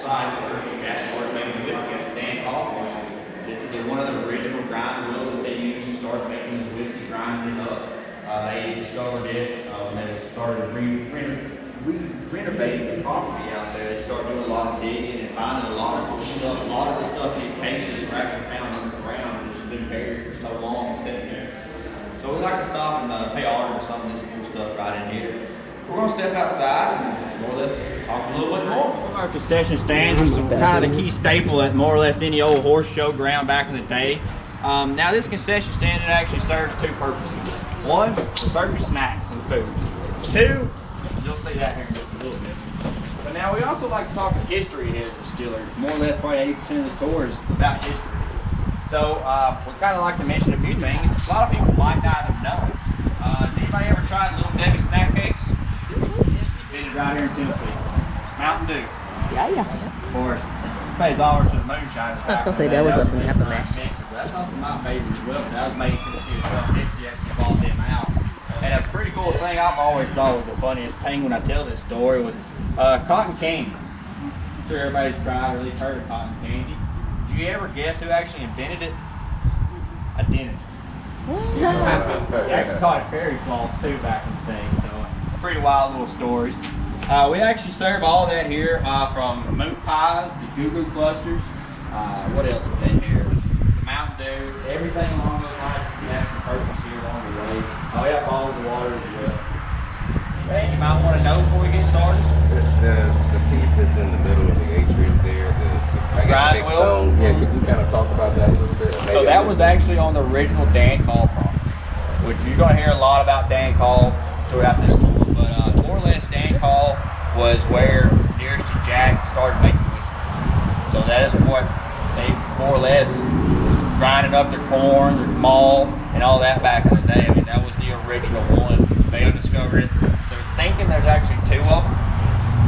disciple, Jack started making whiskey at the Nonalcoholic. This is one of the original grind wheels that they used to start making this whiskey, grinding it up. They discovered it when they started renovating the property out there. They started doing a lot of digging and finding a lot of cool stuff. A lot of the stuff in these cases were actually found underground and just been buried for so long sitting there. So we like to stop and pay honor to some of this cool stuff right in here. We're going to step outside and more or less talk a little bit more. One of our concession stands was kind of the key staple at more or less any old horse show ground back in the day. Now this concession stand, it actually serves two purposes. One, to serve you snacks and food. Two, you'll see that here in just a little bit. But now we also like to talk the history here at the distillery. More or less probably 80% of the tour is about history. So we kind of like to mention a few things. A lot of people might not have known. Has anybody ever tried Little Debbie snack cakes? It is right here in Tennessee. Mountain Dew. Yeah. Of course, pays homage to the moonshine. I was going to say that was up in Appalachia. That's also my favorite as well. That was made in Tennessee as well. Dixie actually bought them out. And a pretty cool thing I've always thought was the funniest thing when I tell this story was cotton candy. I'm sure everybody's tried or at least heard of cotton candy. Did you ever guess who actually invented it? A dentist. They actually called it fairy floss too back in the day, so pretty wild little stories. We actually serve all that here from moon pies, the goo-goo clusters. What else is in here? The Mountain Dew, everything along those lines you can actually purchase here along the way. Oh yeah, bottles of water as well. Anything you might want to know before we get started? The piece that's in the middle of the atrium there, the grind wheel. Yeah, could you kind of talk about that a little bit? So that was actually on the original Dan Call property, which you're going to hear a lot about Dan Call throughout this tour, but more or less Dan Call was where Nearest and Jack started making whiskey. So that is what they more or less grinding up their corn, their malt, and all that back in the day. I mean, that was the original one. They discovered it. They're thinking there's actually two of them.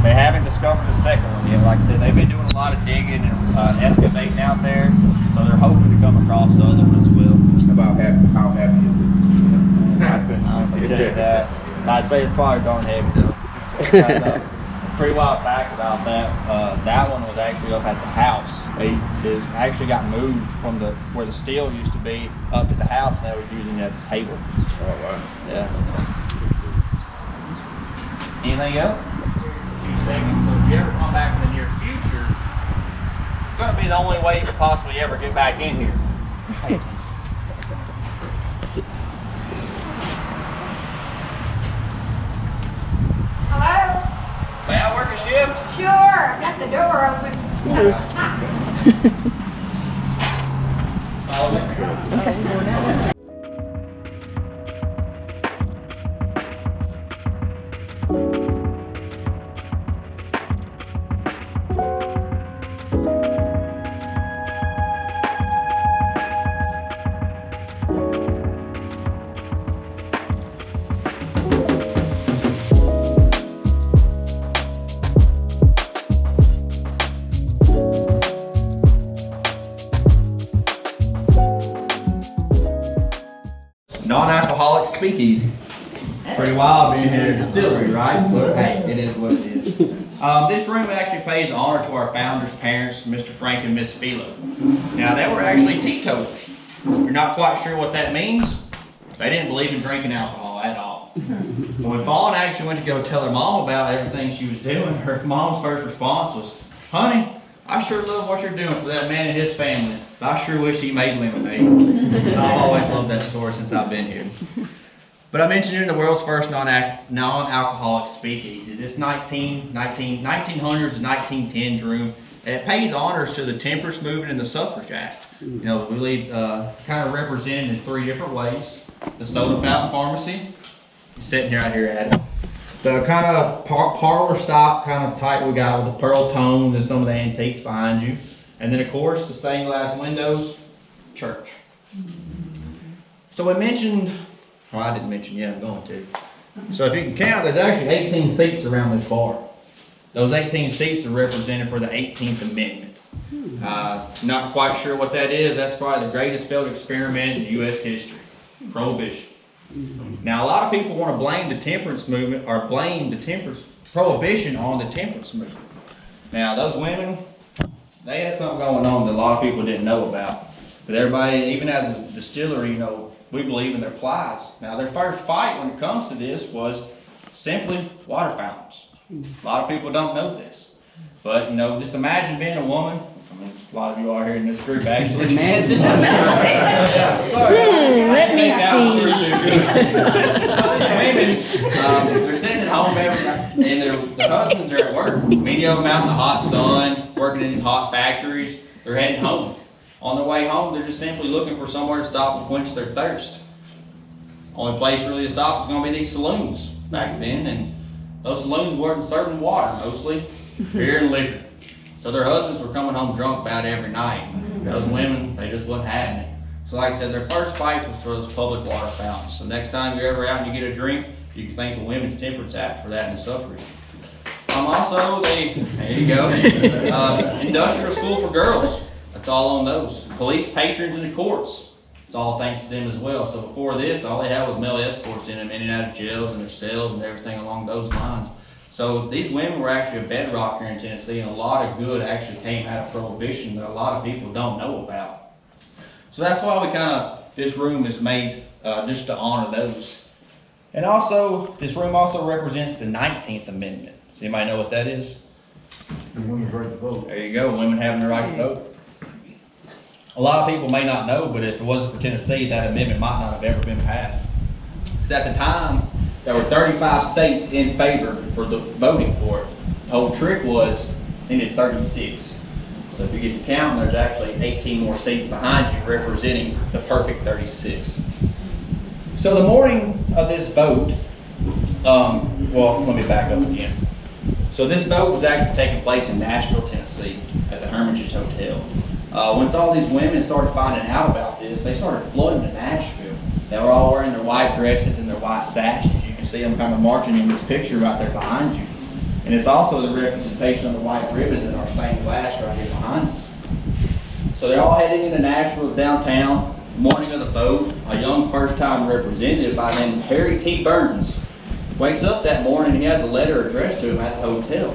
They haven't discovered the second one yet. Like I said, they've been doing a lot of digging and excavating out there, so they're hoping to come across the other one as well. How heavy is it? I couldn't honestly tell you that. I'd say it's probably darn heavy though. Pretty wild fact about that. That one was actually up at the house. It actually got moved from where the steel used to be up to the house. Now we're using it as a table. Oh wow. Yeah. Anything else? Few seconds. So if you ever come back in the near future, it's going to be the only way you could possibly ever get back in here. Hello? May I work a shift? Sure, got the door open. Follow me. Nonalcoholic Speakeasy. Pretty wild being here at the distillery, right? But hey, it is what it is. This room actually pays honor to our founders' parents, Mr. Frank and Miss Philo. Now, they were actually teetotalers. If you're not quite sure what that means, they didn't believe in drinking alcohol at all. But when Fawn actually went to go tell her mom about everything she was doing, her mom's first response was, "Honey, I sure love what you're doing for that man and his family, but I sure wish he made lemonade." I've always loved that story since I've been here. But I mentioned you're in the world's first non-alcoholic speakeasy. This 1900s and 1910s room, it pays honors to the temperance movement and the suffrage act. You know, we believe kind of represented in three different ways. The soda fountain pharmacy, sitting right here at it. The kind of parlor style kind of type we got with the pearl tones and some of the antiques behind you. And then of course the stained glass windows, church. So we mentioned, well, I didn't mention yet, I'm going to. So if you can count, there's actually 18 seats around this bar. Those 18 seats are represented for the 18th Amendment. Not quite sure what that is. That's probably the greatest failed experiment in U.S. history. Prohibition. Now a lot of people want to blame the temperance movement or blame the prohibition on the temperance movement. Now those women, they had something going on that a lot of people didn't know about. But everybody, even as a distillery, we believe in their flies. Now, their first fight when it comes to this was simply water fountains. A lot of people don't know this. But, just imagine being a woman. I mean, a lot of you are here in this group, actually. Imagine. Let me see. Women, they're sitting at home every night, and their husbands are at work. Many of them out in the hot sun, working in these hot factories. They're heading home. On their way home, they're just simply looking for somewhere to stop and quench their thirst. Only place really to stop is going to be these saloons back then, and those saloons weren't serving water mostly, beer and liquor. So their husbands were coming home drunk about every night. Those women, they just wasn't having it. So like I said, their first fights was for those public water fountains. So next time you're ever out and you get a drink, you can thank the Women's Temperance Act for that in the suffrage. Also, there you go, industrial school for girls. That's all on those. Police patrons in the courts. It's all thanks to them as well. So before this, all they had was male escorts in them, in and out of jails and their cells and everything along those lines. So these women were actually a bedrock here in Tennessee, and a lot of good actually came out of Prohibition that a lot of people don't know about. So that's why this room is made just to honor those. And also, this room also represents the 19th Amendment. Does anybody know what that is? The women's right to vote. There you go, women having the right to vote. A lot of people may not know, but if it wasn't for Tennessee, that amendment might not have ever been passed. Because at the time, there were 35 states in favor for the voting for it. The whole trick was, they needed 36. So if you get to count, there's actually 18 more seats behind you representing the perfect 36. So the morning of this vote, let me back up again. So this vote was actually taking place in Nashville, Tennessee, at the Hermitage Hotel. Once all these women started finding out about this, they started flooding to Nashville. They were all wearing their white dresses and their white sashes. You can see them kind of marching in this picture right there behind you. And it's also the representation of the white ribbons in our stained glass right here behind us. So they're all heading into Nashville downtown. Morning of the vote, a young first-time representative by the name of Harry T. Burns wakes up that morning and he has a letter addressed to him at the hotel.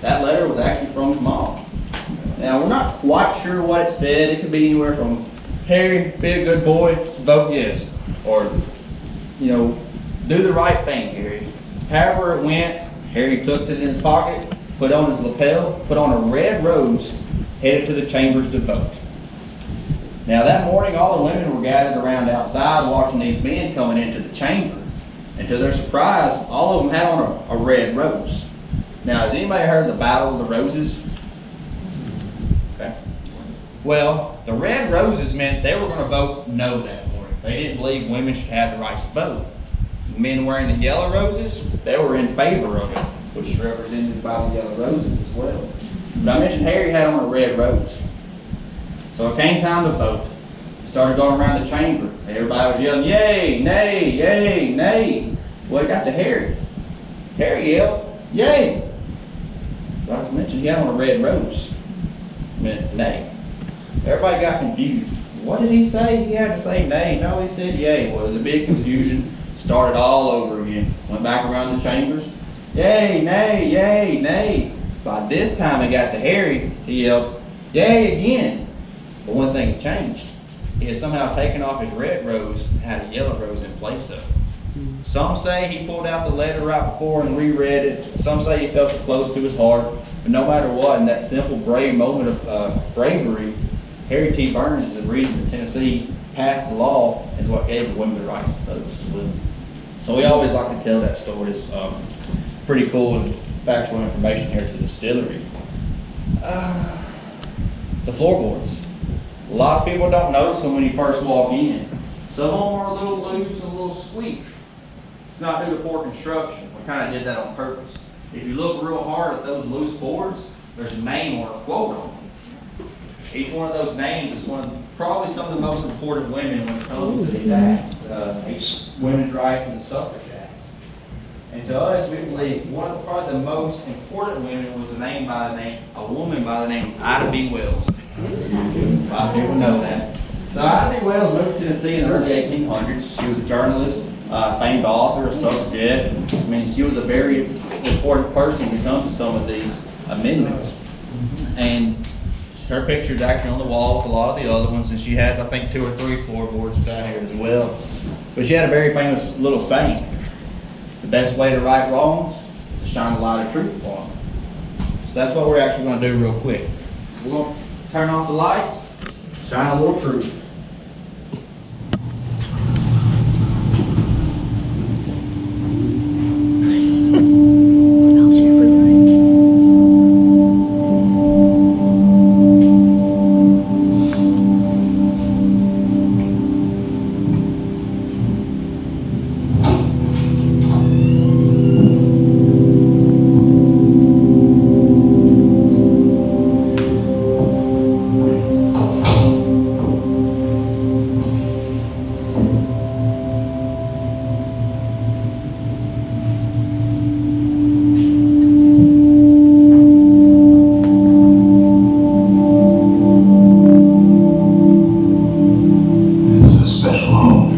That letter was actually from his mom. Now, we're not quite sure what it said. It could be anywhere from, Harry, be a good boy, vote yes. Or, do the right thing, Harry. However it went, Harry took it in his pocket, put on his lapel, put on a red rose, headed to the chambers to vote. Now, that morning, all the women were gathered around outside watching these men coming into the chamber. And to their surprise, all of them had on a red rose. Now, has anybody heard of the Battle of the Roses? Okay. Well, the red roses meant they were going to vote no that morning. They didn't believe women should have the right to vote. The men wearing the yellow roses, they were in favor of it, which is represented by the yellow roses as well. But I mentioned Harry had on a red rose. So it came time to vote. It started going around the chamber. Everybody was yelling, yay, nay, yay, nay. Well, it got to Harry. Harry yelled, yay. Like I mentioned, he had on a red rose. It meant nay. Everybody got confused. What did he say? He had to say nay. No, he said yay. Well, it was a big confusion. Started all over again. Went back around the chambers. Yay, nay, yay, nay. By this time it got to Harry. He yelled, yay again. But one thing had changed. He had somehow taken off his red rose and had a yellow rose in place of it. Some say he pulled out the letter right before and reread it. Some say he felt it close to his heart. But no matter what, in that simple, brave moment of bravery, Harry T. Burns is the reason that Tennessee passed the law and is what gave the women the right to vote as well. So we always like to tell that story. It's pretty cool and factual information here at the distillery. The floorboards. A lot of people don't notice them when you first walk in. Some of them are a little loose and a little squeak. It's not due to poor construction. We kind of did that on purpose. If you look real hard at those loose boards, there's a name or a quote on them. Each one of those names is probably some of the most important women when it comes to these acts, women's rights and the suffrage acts. And to us, we believe one of probably the most important women was a woman by the name of Ida B. Wells. A lot of people know that. So Ida B. Wells moved to Tennessee in the early 1800s. She was a journalist, famed author, a suffragette. I mean, she was a very important person when it comes to some of these amendments. And Her picture's actually on the wall with a lot of the other ones, and she has, I think, 2 or 3 floorboards down here as well. But she had a very famous little saying: the best way to right wrongs is to shine the light of truth upon them. So that's what we're actually going to do real quick. We're going to turn off the lights, shine a little truth. Oh, Jeffery, This is a special home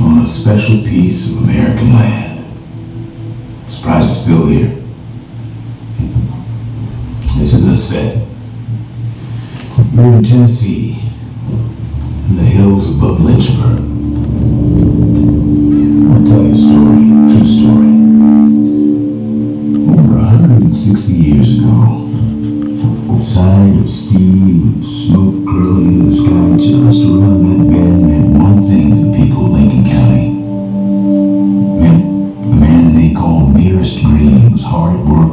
on a special piece of American land. Surprised it's still here. This isn't a set. We're in Tennessee, in the hills above Lynchburg. I'll tell you a story, true story. Over 160 years ago, the sight of steam and smoke curling into the sky just around that bend meant one thing to the people of Lincoln County. It meant the man they called Nearest Green was hard at work,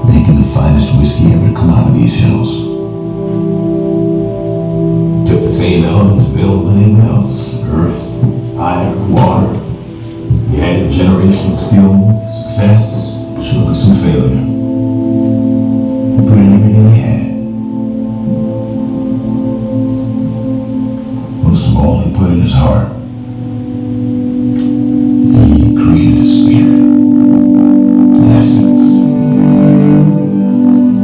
making the finest whiskey ever to come out of these hills. Took the same elements available than anyone else: earth, fire, water. He had generational skill, success, surely some failure. He put in everything he had. Most of all, he put in his heart. He created a spirit, an essence.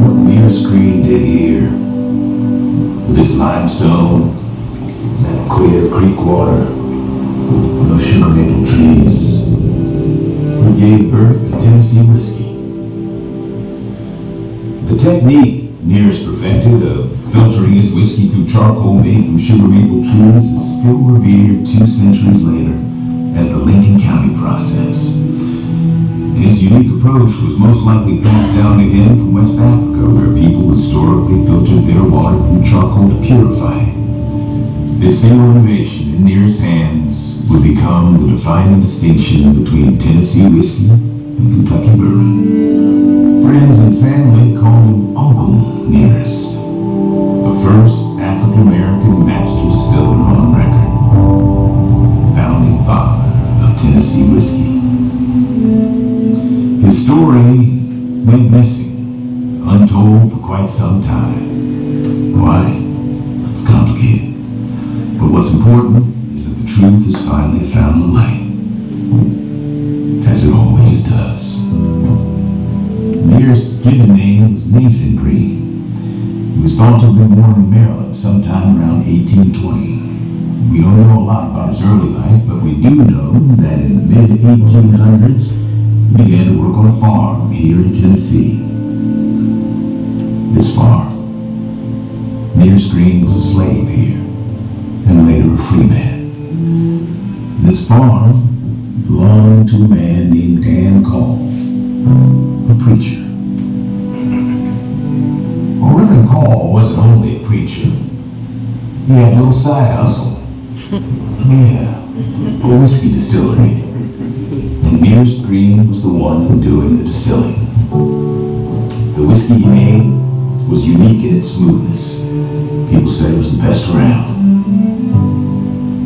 What Nearest Green did here, with this limestone, that clear creek water, those sugar maple trees, he gave birth to Tennessee whiskey. The technique Nearest perfected of filtering his whiskey through charcoal made from sugar maple trees is still revered 2 centuries later as the Lincoln County process. His unique approach was most likely passed down to him from West Africa, where people historically filtered their water through charcoal to purify it. This single innovation in Nearest's hands would become the defining distinction between Tennessee whiskey and Kentucky bourbon. Friends and family called him Uncle Nearest, the first African-American master distiller on record, founding father of Tennessee whiskey. His story went missing, untold for quite some time. Why? It's complicated. But what's important is that the truth has finally found the light, as it always does. Nearest's given name is Nathan Green. He was thought to have been born in Maryland sometime around 1820. We don't know a lot about his early life, but we do know that in the mid-1800s, he began to work on a farm here in Tennessee. This farm, Nearest Green was a slave here, and later a free man. This farm belonged to a man named Dan Call, a preacher. Well, Reverend Call wasn't only a preacher. He had a little side hustle. Yeah, a whiskey distillery. And Nearest Green was the one doing the distilling. The whiskey he made was unique in its smoothness. People said it was the best around.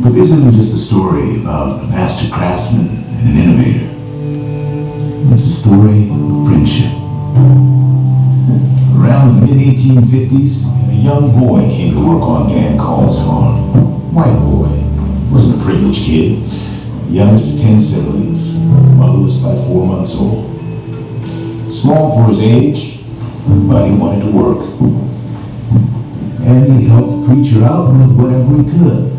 But this isn't just a story about a master craftsman and an innovator. It's a story of friendship. Around the mid-1850s, a young boy came to work on Dan Call's farm. White boy, wasn't a privileged kid. Youngest of 10 siblings, motherless by 4 months old. Small for his age, but he wanted to work. And he helped the preacher out with whatever he could.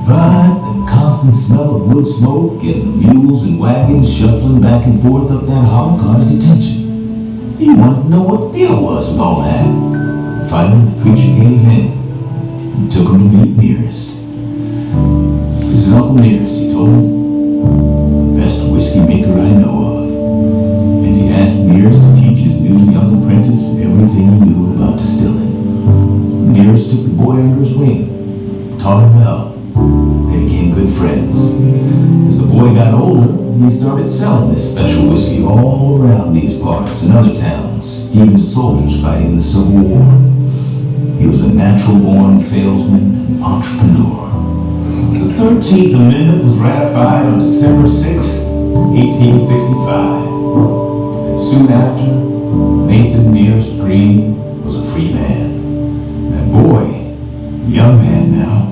But the constant smell of wood smoke and the mules and wagons shuffling back and forth up that hog caught his attention. He wanted to know what the deal was with all that. Finally, the preacher gave in and took him to meet Nearest. This is Uncle Nearest, he told him. The best whiskey maker I know of. And he asked Nearest to teach his new young apprentice everything he knew about distilling. Nearest took the boy under his wing, taught him well. They became good friends. As the boy got older, he started selling this special whiskey all around these parts and other towns, even to soldiers fighting in the Civil War. He was a natural-born salesman and entrepreneur. The 13th Amendment was ratified on December 6, 1865. And soon after, Nathan Nearest Green was a free man. That boy, a young man now,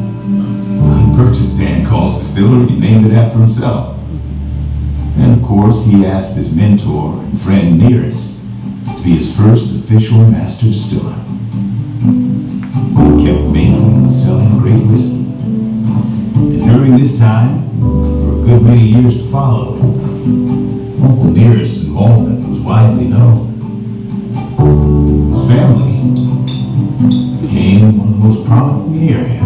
purchased Dan Call's distillery and named it after himself. And of course, he asked his mentor and friend Nearest to be his first official master distiller. They kept making and selling great whiskey. And during this time, for a good many years to follow, Uncle Nearest's involvement was widely known. His family became one of the most prominent in the area,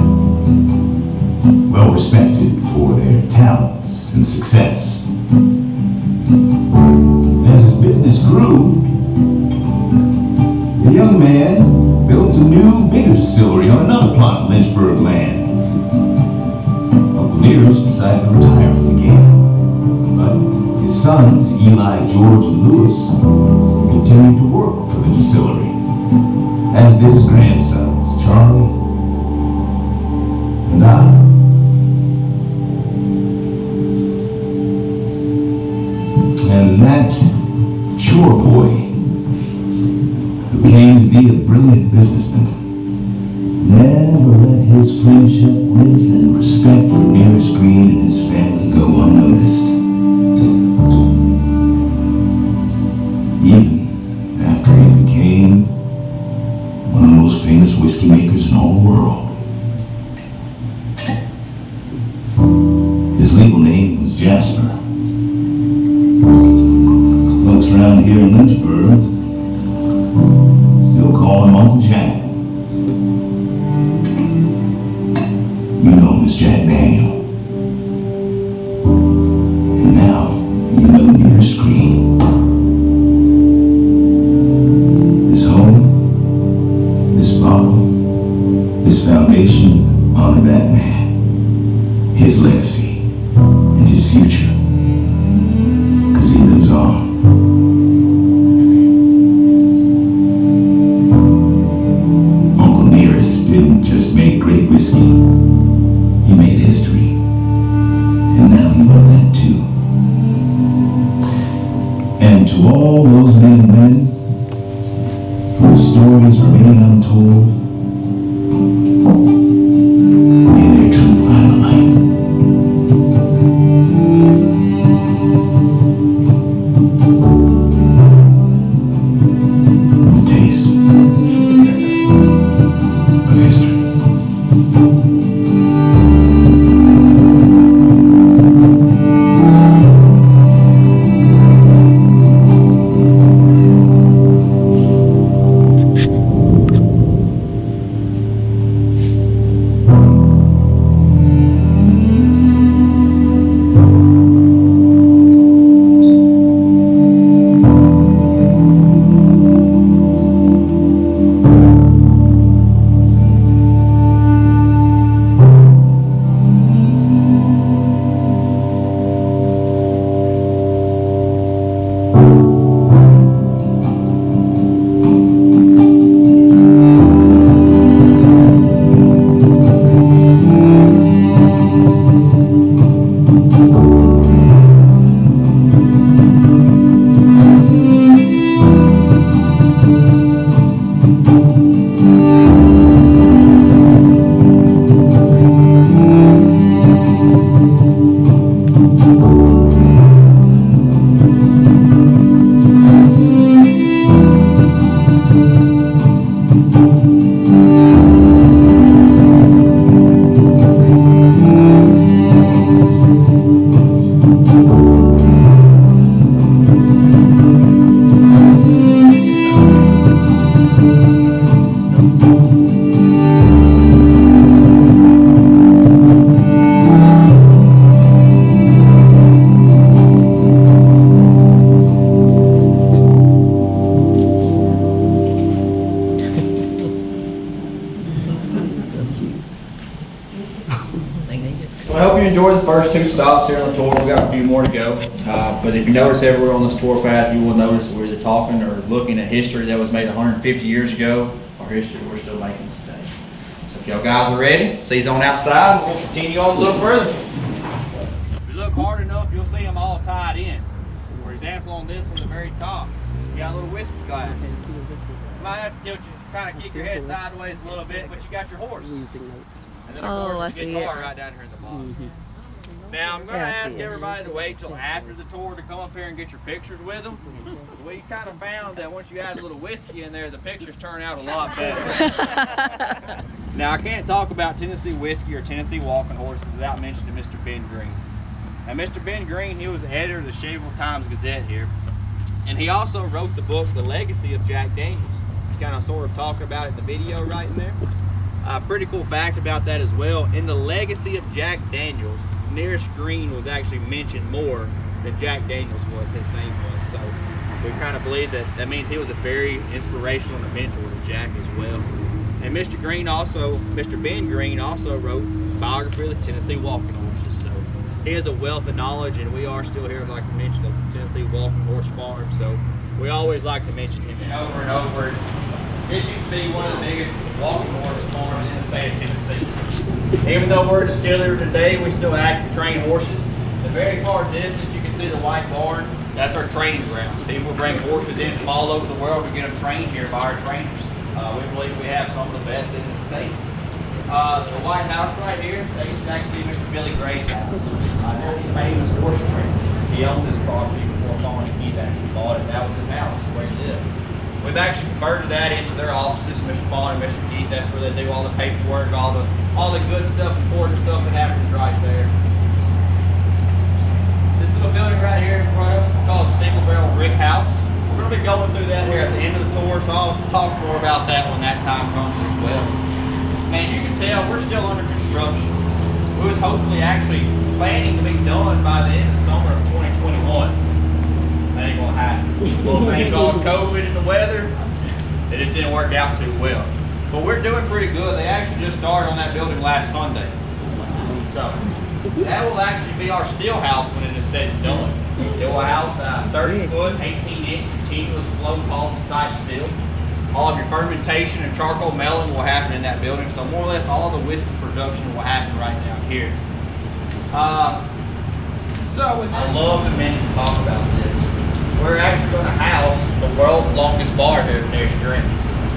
well respected for their talents and success. And as his business grew, the young man built a new, bigger distillery on another plot of Lynchburg land. Uncle Nearest decided to retire from the game, but his sons, Eli, George, and Louis, continued to work for the distillery, as did his grandsons, Charlie and I. And that chore boy, who came to be a brilliant businessman, never let his friendship with and respect for Nearest Green and his family go unnoticed. Even after he became one of the most famous whiskey makers in all the world. His legal name was Jasper. Folks around here in Lynchburg still call him Uncle Jack. You know him as Jack Daniel. And now you know Nearest Green. This home, this bottle, this foundation honor that man, his legacy, and his future. Because he lives on. Uncle Nearest didn't just make great whiskey, he made history. And now you know that too. And to all those men and women whose stories remain untold, may their truth find a light. first 2 stops here on the tour. We got a few more to go. But if you notice everywhere on this tour path, you will notice we're either talking or looking at history that was made 150 years ago, or history we're still making today. So if y'all guys are ready, see on outside, we'll continue on a little further. If you look hard enough, you'll see them all tied in. For example, on this on the very top, you got a little whiskey glass. You might have to tilt you, kind of kick your head sideways a little bit, but you got your horse. And then of course the guitar right down here in the bottom. Now I'm going to ask everybody to wait till after the tour to come up here and get your pictures with them. We kind of found that once you add a little whiskey in there, the pictures turn out a lot better. Now I can't talk about Tennessee whiskey or Tennessee walking horses without mentioning Mr. Ben Green. Now Mr. Ben Green, he was the editor of the Nashville Times-Gazette here. And he also wrote the book, The Legacy of Jack Daniels. He's kind of sort of talking about it in the video right in there. Pretty cool fact about that as well. In the legacy of Jack Daniels, Nearest Green was actually mentioned more than Jack Daniels was, his name was. So we kind of believe that that means he was a very inspirational and a mentor to Jack as well. And Mr. Ben Green also wrote a biography of the Tennessee walking horses. So he has a wealth of knowledge, and we are still here, like I mentioned, the Tennessee Walking Horse Farm. So we always like to mention him over and over. This used to be one of the biggest walking horse farms in the state of Tennessee. Even though we're a distillery today, we still act to train horses. The very far distance, you can see the white barn. That's our training grounds. People bring horses in from all over the world to get them trained here by our trainers. We believe we have some of the best in the state. The White House right here, that used to actually be Mr. Billy Gray's house. They're the famous horse trainer. He owned this property before Paul and Keith actually bought it. That was his house, where he lived. We've actually converted that into their offices, Mr. Paul and Mr. Keith. That's where they do all the paperwork, all the good stuff, important stuff that happens right there. This little building right here in front of us is called Single Barrel Brick House. We're going to be going through that here at the end of the tour, so I'll talk more about that when that time comes as well. And as you can tell, we're still under construction. We was hopefully actually planning to be done by the end of summer of 2021. That ain't gonna happen. A little thing called COVID and the weather, it just didn't work out too well. But we're doing pretty good. They actually just started on that building last Sunday. So that will actually be our still house when it is said and done. It will house 30-foot, 18-inch continuous flow called type still. All of your fermentation and charcoal melting will happen in that building. So more or less all the whiskey production will happen right down here. I love to talk about this. We're actually going to house the world's longest bar here at Nearest Green.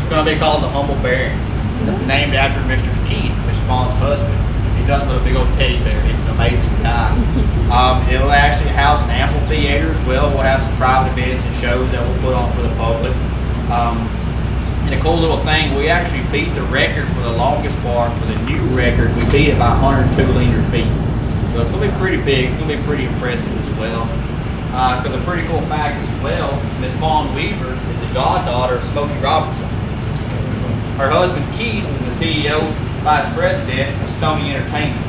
It's going to be called the Humble Bear. It's named after Mr. Keith, Mr. Vaughn's husband. He does with a big old teddy bear. He's an amazing guy. It will actually house an amphitheater as well. We'll have some private events and shows that we'll put on for the public. And a cool little thing, we actually beat the record for the longest bar for the new record. We beat it by 102 linear feet. So it's going to be pretty big. It's going to be pretty impressive as well. Because a pretty cool fact as well, Miss Fawn Weaver is the goddaughter of Smokey Robinson. Her husband Keith is the CEO, vice president of Sony Entertainment.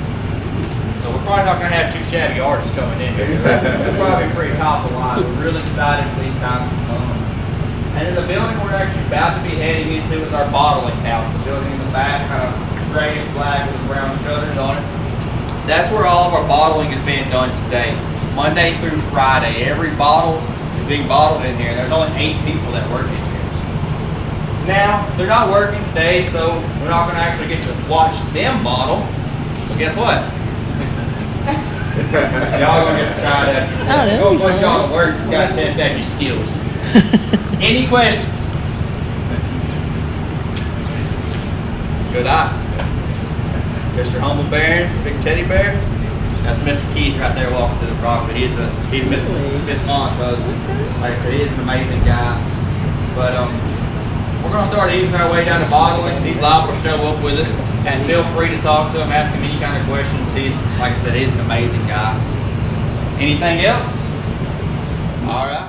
So we're probably not going to have 2 shabby artists coming in here. They're probably pretty top of the line. We're really excited for these times to come. And in the building we're actually about to be heading into is our bottling house. The building in the back, kind of grayish black with brown shutters on it. That's where all of our bottling is being done today. Monday through Friday, every bottle is being bottled in here. There's only 8 people that work in here. Now, they're not working today, so we're not going to actually get to watch them bottle. But guess what? Y'all going to get to try it out. Go put y'all to work. Just got to test out your skills. Any questions? Good eye. Mr. Humble Bear, big teddy bear. That's Mr. Keith right there walking through the property. He's Miss Fawn's husband. Like I said, he is an amazing guy. But we're going to start easing our way down to bottling. He's liable to show up with us. And feel free to talk to him, ask him any kind of questions. He's, like I said, he's an amazing guy. Anything else? All right.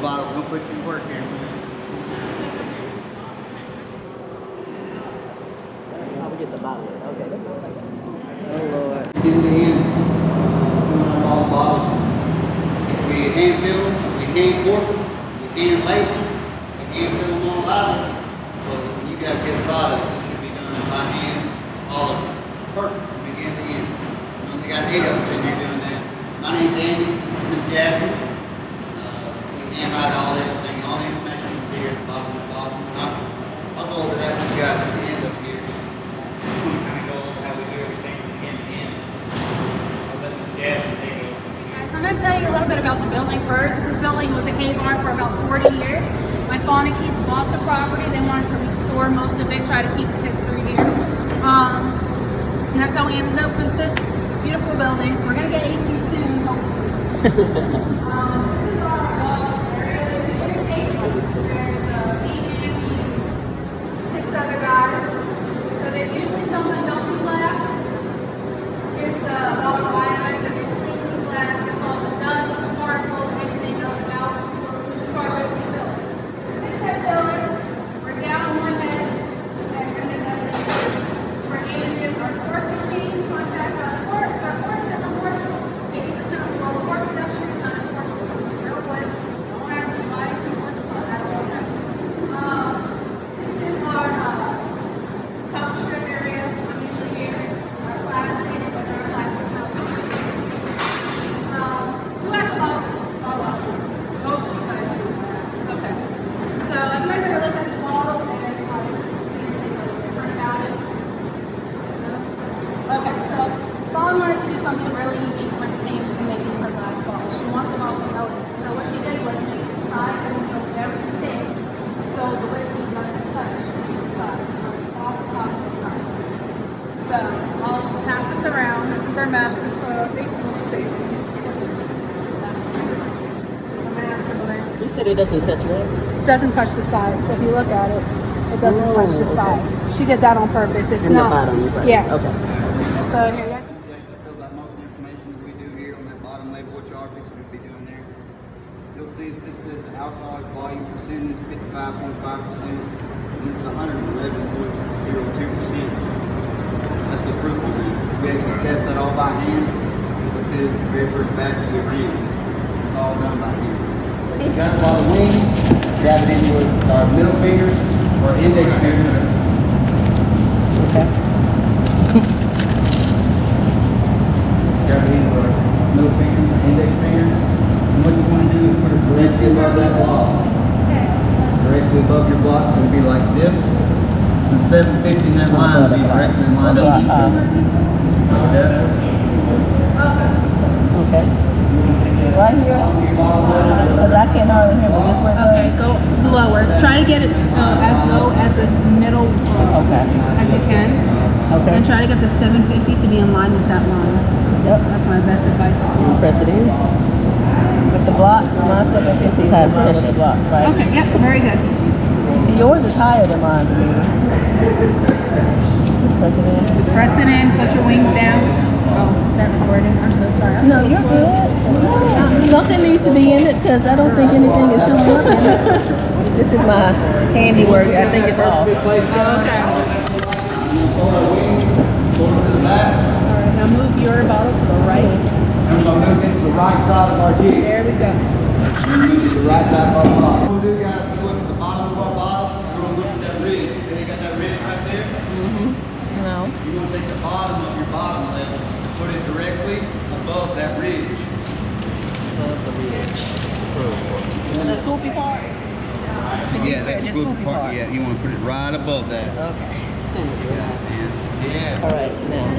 bottle. We'll put you to work here. I'll get the bottle. Okay. Oh Lord. Get it in. All the bottles. We hand fill them, we hand cork them, we hand label them, we hand fill them on bottle. So when you guys get a product, it should be done by hand, all of it. Perfect, from beginning to end. We only got 8 of us in here doing that. My name's Andy, this is Miss Jasmine. We handwrite everything, all the information is here at the bottom of the bottle. I'll go over that with you guys at the end up here. Just want to kind of go over how we do everything from beginning to end. I'll let Miss Jasmine take it over. So I'm going to tell you a little bit about the building first. This building was a hay barn for about 40 years. My fawn and Keith bought the property. They wanted to restore most of it, try to keep the history here. And that's how we ended up with this beautiful building. We're going to get AC soon, hopefully. This is our area. There's 8 of us. There's me, Andy, 6 other guys. So there's usually someone don't do glass. Here's the bottle ionizer. It cleans the glass, gets all the dust, the particles, anything else out. It's our whiskey filler. It's a 6-head filler. We're down 1 head. And we're going to get this. This is where Andy is. Our cork machine. Contact corks. Our corks are from Portugal. 80% of the world's cork production is done in Portugal. So it's real wood. Don't ask me why it's in Portugal. I don't know. This is our top strip area. I'm usually here. Our plastic, but our plastic pouches. Who has a boat? Oh, well. Most of you guys do. Okay. So if you guys ever look at the bottle and see anything different about it? Okay, so Fawn wanted to do something really unique when it came to making her glass bottles. She wanted them all to know it. So what she did was make the sides and the middle very thin, so the whiskey doesn't touch the sides, off the top of the sides. So I'll pass this around. This is our master space. The master blend. You said it doesn't touch what? Doesn't touch the side. So if you look at it, it doesn't touch the side. She did that on purpose. It's In the not. bottom, right? Yes. Okay. So here, guys. That fills out most of the information that we do here on that bottom label, what you are fixing to be doing there. You'll see that this says the alcoholic volume percentage 55.5%. This is 111.02%. That's the proof of it. We actually test that all by hand. This is the very first batch that we ran. It's all done by hand. Got it by the wings, grab it in with our middle fingers or index fingers. Okay. Grab it in with our middle fingers or index fingers. And what you want to do is put it directly above that block. Directly above your block, so it'll be like this. So 750 in that line will be directly lined up with each other. Like that. Okay. Right here? Because I can't hardly hear. Was this where it's Okay, go lower. Try to get it as low as this middle Okay. as you can. Okay. And try to get the 750 to be in line with that line. Yep. That's my best advice for you. Press it in. With the block, my 750 is higher with the block, right? Okay, yep, very good. See, yours is higher than mine to me. Just press it in. Just press it in, put your wings down. Oh, is that recording? I'm so sorry. I'm No, so you're close. good. Something needs to be in it because I don't think anything is showing up in it. This is my handiwork. I think it's off. Okay. Pull our wings, pull it to the back. Alright, now move your bottle to the right. And we're going to move it to the right side of our jig. There we go. And move it to the right side of our bottle. What we'll do, guys, is look at the bottom of our bottle. We're going to look at that ridge. See, you got that ridge right there? No. You want to take the bottom of your bottom level, put it directly above that ridge. Above the ridge. The swoopy part? Yeah, that swoopy part. Yeah, you want to put it right above that. Okay. Yeah. All right, now.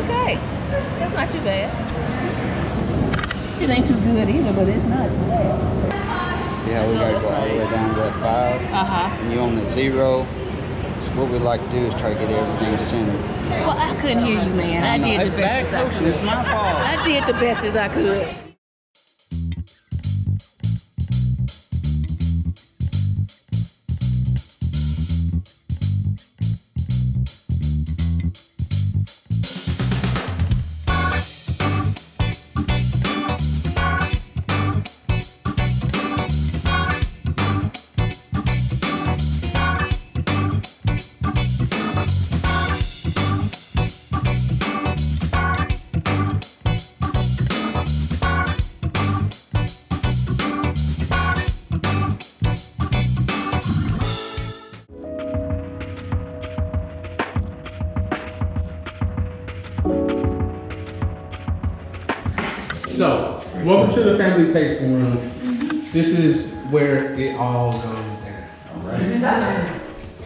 Okay. That's not too bad. It ain't too good either, but it's not too bad. See how we got to go all the way down to that 5? And you on the 0. So what we like to do is try to get everything centered. Well, I couldn't hear you, man. I did It's the best bad as I coaching. could. It's my fault. I did the best as I could. So, welcome to the family tasting room. This is where it all goes down. Alright.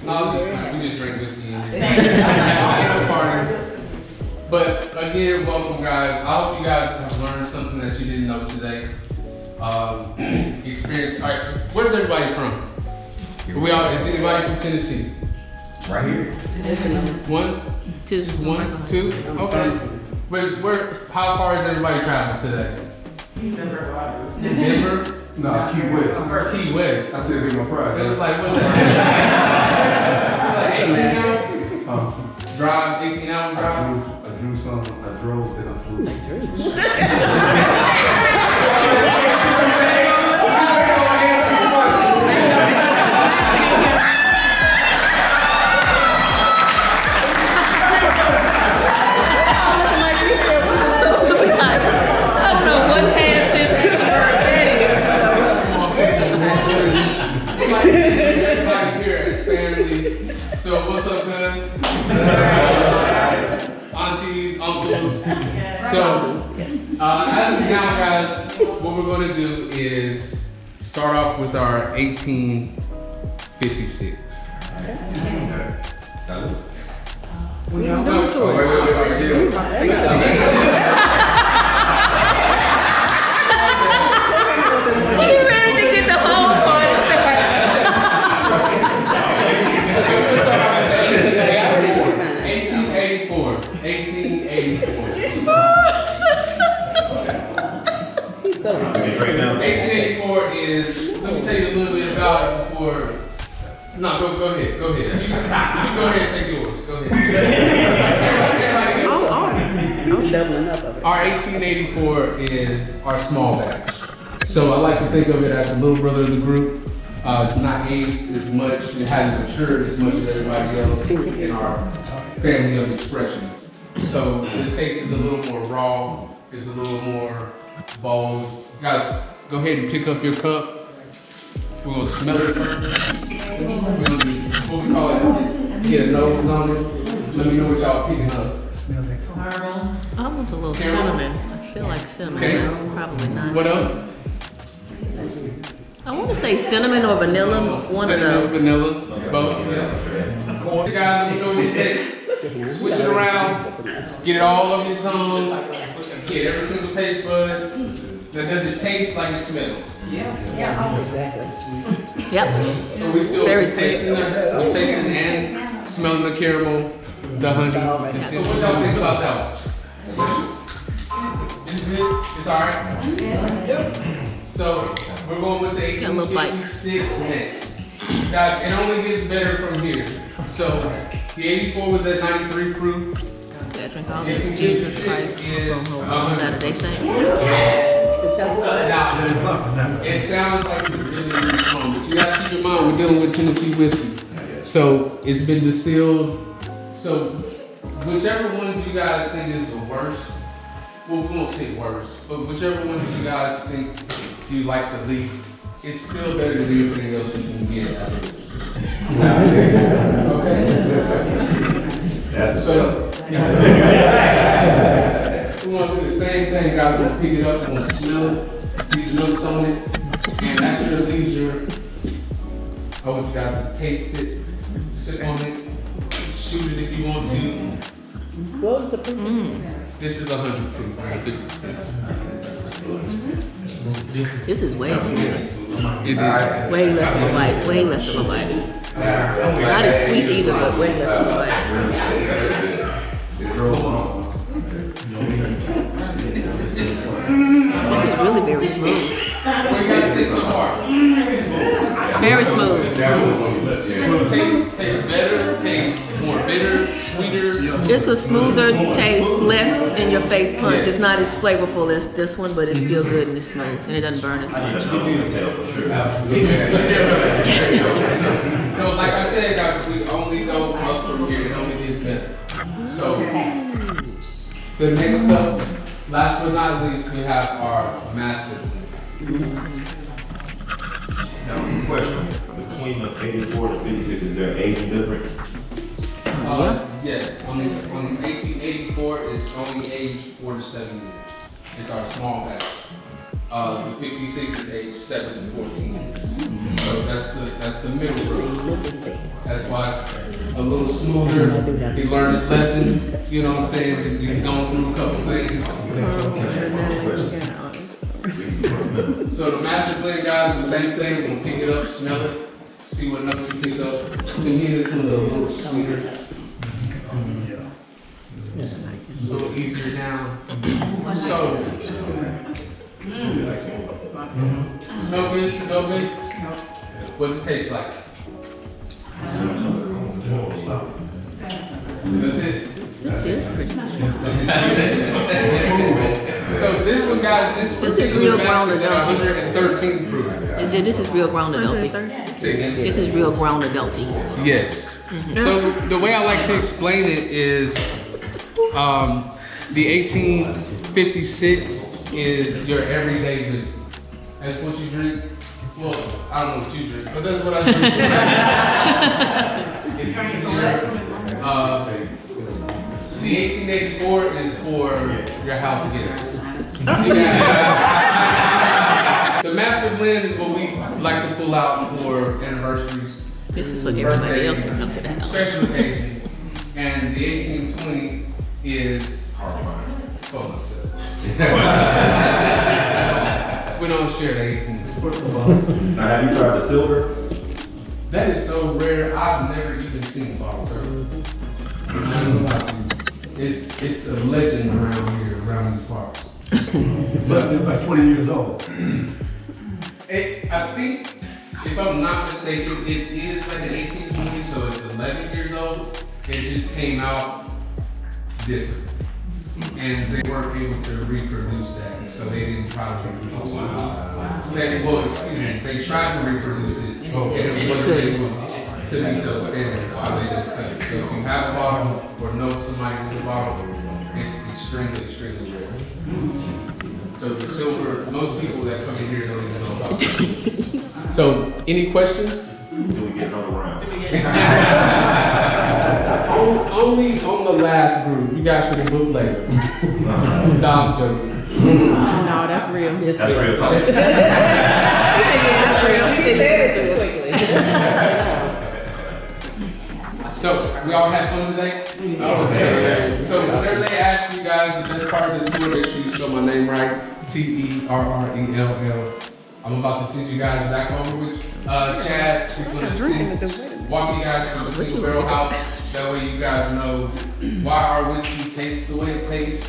No, we just drink whiskey in here. Ain't no party. But again, welcome guys. I hope you guys have learned something that you didn't know today. Experience. All right, where's everybody from? We all. Is anybody from Tennessee? Right here. 1, 2, 1, 2. Okay. Where? How far has everybody traveled today? Denver. No, Key West. Key West. I said they're my pride. It was like what's that? It was like 18 hours. Drive 18 hour drive. I drew some. I drove and I flew. Everybody here is family. So what's up, guys? Aunties, uncles. So as of now, guys, what we're going to do is start off with our 1856. Salud. Wait. You ready to get the whole party started? 1884. 1884 is, let me tell you a little bit about it before. No, go ahead. You go ahead and take yours. Go ahead. I'm doubling up of it. Our 1884 is our small batch. So I like to think of it as the little brother of the group. It's not aged as much, it hasn't matured as much as everybody else in our family of expressions. So the taste is a little more raw, it's a little more bold. Guys, go ahead and pick up your cup. We're gonna smell it first. We're gonna do what we call it, get a nose on it. Let me know what y'all picking up. I want a little Caramel? cinnamon. I feel like cinnamon. Okay. No, probably not. What else? I want to say cinnamon or vanilla. One Cinnamon, of those. vanilla, both, yeah. Guys, let me know what you think. Switch it around, get it all over your tongue, get every single taste bud. Now, does it taste like it smells? Yep. So we still Very tasting we're tasting and smelling the caramel, the honey. So what y'all think about that one? It's good? It's alright? So we're going with the 1856 next. Guys, it only gets better from here. So the 84 was at 93 proof. Gotta drink all this Jesus Christ. That they say. Now, it sounds like it's really, really strong, but you gotta keep in mind we're dealing with Tennessee whiskey. So it's been distilled. So whichever one you guys think is the worst, well, we won't say worst, but whichever one you guys think you like the least, it's still better than anything else you can get out of it. Okay? So, we want to do the same thing, guys. We're gonna pick it up, we're gonna smell it, leave notes on it, and at your leisure, I want you guys to taste it, sip on it, shoot it if you want to. What was the proof? This is 100 proof, 150%. This is way too much. It is. Way less of a bite. Way less of a bite. Not as sweet either, but way less of a bite. This is really very smooth. What do you guys think so far? Very smooth. Tastes better, tastes more bitter, sweeter. It's a smoother taste, less in your face punch. It's not as flavorful as this one, but it's still good and it's smooth and it doesn't burn as much. No, like I said, guys, we only go up from here. It only gets better. So, the next up, last but not least, we have our master. Now, question, between the 84 to 56, is there age difference? Yes, on 1884, it's only aged 4 to 7 years. It's our small batch. The 56 is age 7 to 14. So that's the middle group. That's why it's a little smoother. He learned his lesson, you know what I'm saying? He's gone through a couple things. So the master blend, guys, is the same thing. We're gonna pick it up, smell it, see what notes you pick up. To me, this one's a little sweeter. It's a little easier down. So, smell good, smell good. What does it taste like? That's it. This is pretty. So this one, guys, this is real batch ground is at adulty. 113 proof. This is real ground adulty. This is real ground adulty. Yes. So the way I like to explain it is, the 1856 is your everyday whiskey. That's what you drink. Well, I don't know what you drink, but that's what I drink. It's easier. The 1884 is for your house guests. The master blend is what we like to pull out for anniversaries. This is what everybody else can come to the house. Special occasions. And the 1820 is for myself. We don't share the 18. Now, have you tried the silver? That is so rare. I've never even seen a bottle turtle. It's a legend around here, around these parts. Must be about 20 years old. I think, if I'm not mistaken, it is like an 1820, so it's 11 years old. It just came out different. And they weren't able to reproduce that, so they didn't try to reproduce it. They tried to reproduce it, and it wasn't able to meet those standards, so they just cut it. So if you have a bottle, or know somebody with a bottle, it's extremely, extremely rare. So the silver, most people that come in here don't even know about it. So, any questions? Do we get another round? Only on the last group. You guys should have booked later. No, I'm joking. No, that's real. That's real talk. That's real. He said it quickly. So, we all had fun today? Okay. So, whenever they ask you guys the best part of the tour, make sure you spell my name right. Terrell. I'm about to send you guys back over with Chad. He's gonna walk you guys through the single barrel house. That way you guys know why our whiskey tastes the way it tastes,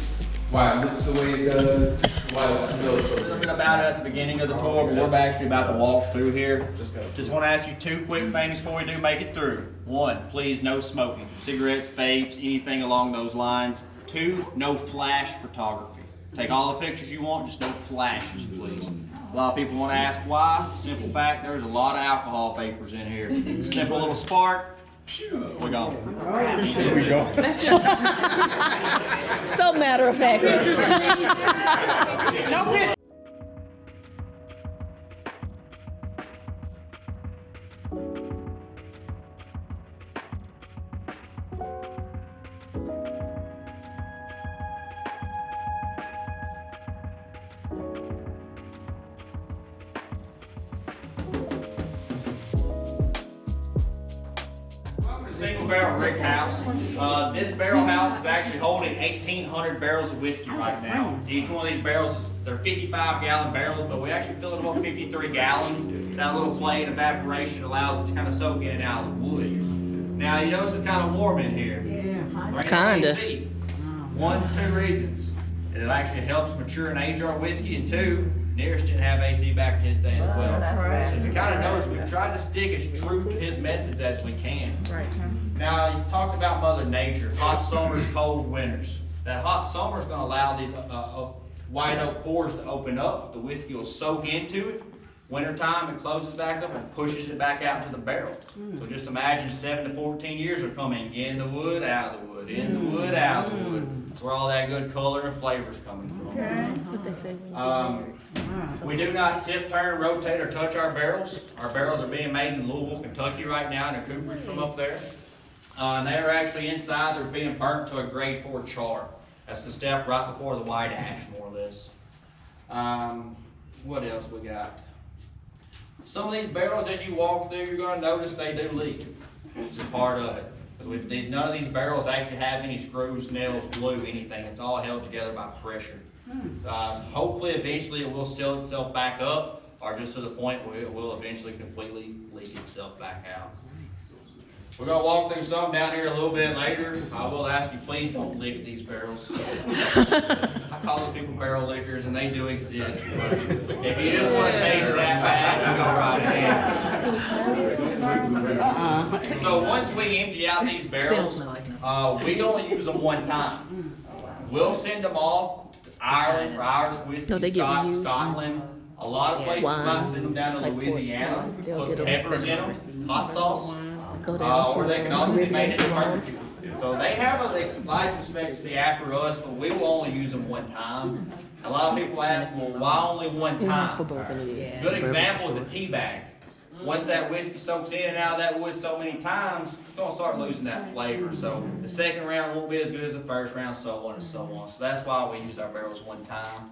why it looks the way it does, why it smells so A little good. bit about it at the beginning of the tour, but we're actually about to walk through here. Just want to ask you two quick things before we do make it through. One, please no smoking. Cigarettes, vapes, anything along those lines. Two, no flash photography. Take all the pictures you want, just no flashes, please. A lot of people want to ask why. Simple fact, there's a lot of alcohol vapors in here. Simple little spark, we're gone. Here we go. So matter of fact. Single barrel brick house. This barrel house is actually holding 1,800 barrels of whiskey right now. Each one of these barrels, they're 55-gallon barrels, but we actually fill it up 53 gallons. That little plate evaporation allows it to kind of soak in and out of the wood. Now, you notice it's kind of warm in here. Kinda. One, two reasons. It actually helps mature and age our whiskey, and two, Nearest didn't have AC back in his day as well. So if you kind of notice, we've tried to stick as true to his methods as we can. Now, you talked about Mother Nature, hot summers, cold winters. That hot summer is going to allow these white oak pores to open up. The whiskey will soak into it. Wintertime, it closes back up and pushes it back out to the barrel. So just imagine 7 to 14 years are coming in the wood, out of the wood, in the wood, out of the wood. That's where all that good color and flavor is coming from. We do not tip, turn, rotate, or touch our barrels. Our barrels are being made in Louisville, Kentucky right now in a cooperage from up there. And they are actually inside, they're being burnt to a grade 4 char. That's the step right before the white ash, more or less. What else we got? Some of these barrels, as you walk through, you're gonna notice they do leak. It's a part of it. None of these barrels actually have any screws, nails, glue, anything. It's all held together by pressure. Hopefully, eventually, it will seal itself back up, or just to the point where it will eventually completely leak itself back out. We're gonna walk through some down here a little bit later. I will ask you, please don't lick these barrels. I call them people barrel lickers, and they do exist. But if you just want to taste that bad, go right ahead. So once we empty out these barrels, we only use them one time. We'll send them off to Ireland for Irish whiskey, Scotland. A lot of places might send them down to Louisiana, put peppers in them, hot sauce. Or they can also be made into barbecue. So they have a life expectancy after us, but we will only use them one time. A lot of people ask, well, why only one time? A good example is a tea bag. Once that whiskey soaks in and out of that wood so many times, it's going to start losing that flavor. So the second round won't be as good as the first round, so on and so on. So that's why we use our barrels one time.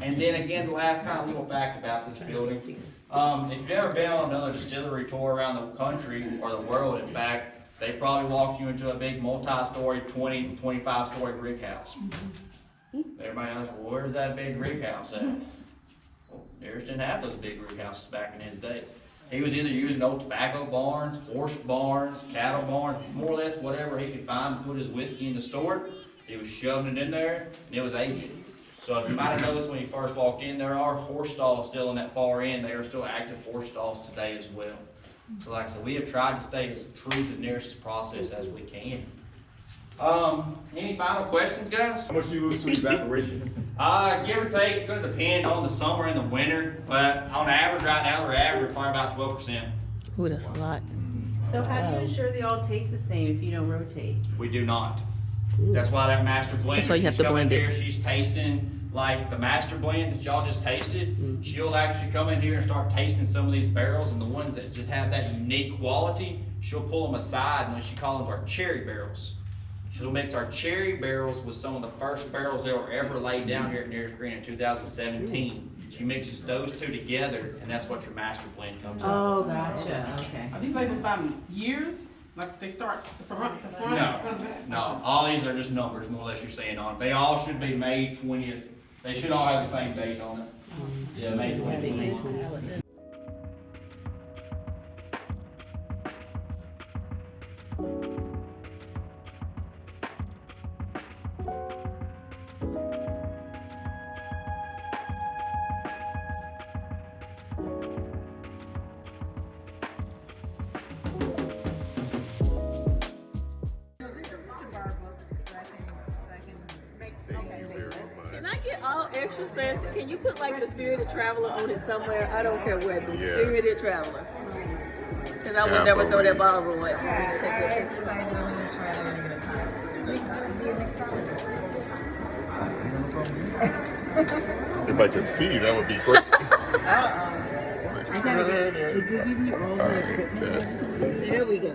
And then again, the last kind of little fact about this building. If you've ever been on another distillery tour around the country, or the world in fact, they probably walked you into a big multi-story, 20 to 25-story brick house. Everybody asks, well, where's that big brick house at? Well, Nearest didn't have those big brick houses back in his day. He was either using old tobacco barns, horse barns, cattle barns, more or less whatever he could find to put his whiskey in to store it. He was shoving it in there, and it was aging. So if you might have noticed when you first walked in, there are horse stalls still in that far end. They are still active horse stalls today as well. So like I said, we have tried to stay as true to the Nearest process as we can. Any final questions, guys? How much do you lose to evaporation? Give or take, it's going to depend on the summer and the winter, but on average right now, we're averaging probably about 12%. Ooh, that's a lot. So how do you ensure they all taste the same if you don't rotate? We do not. That's why that master blender, That's why you have to blend it. here, she's tasting like the master blend that y'all just tasted. She'll actually come in here and start tasting some of these barrels, and the ones that just have that unique quality, she'll pull them aside, and she calls them our cherry barrels. She'll mix our cherry barrels with some of the first barrels that were ever laid down here at Nearest Green in 2017. She mixes those two together, and that's what your master blend comes out. Oh, gotcha. Okay. Are these labels from years? Like they start the front? No, all these are just numbers, more or less you're saying on it. They all should be May 20th. They should all have the same date on it. Yeah, May 20th. Can I get all extra fancy? Can you put like the Spirited Traveler on it somewhere? I don't care where. The Spirited Traveler. Because I would never throw that bottle away. If I could see, that would be great. I gotta get it. Did you give me all the equipment? There we go.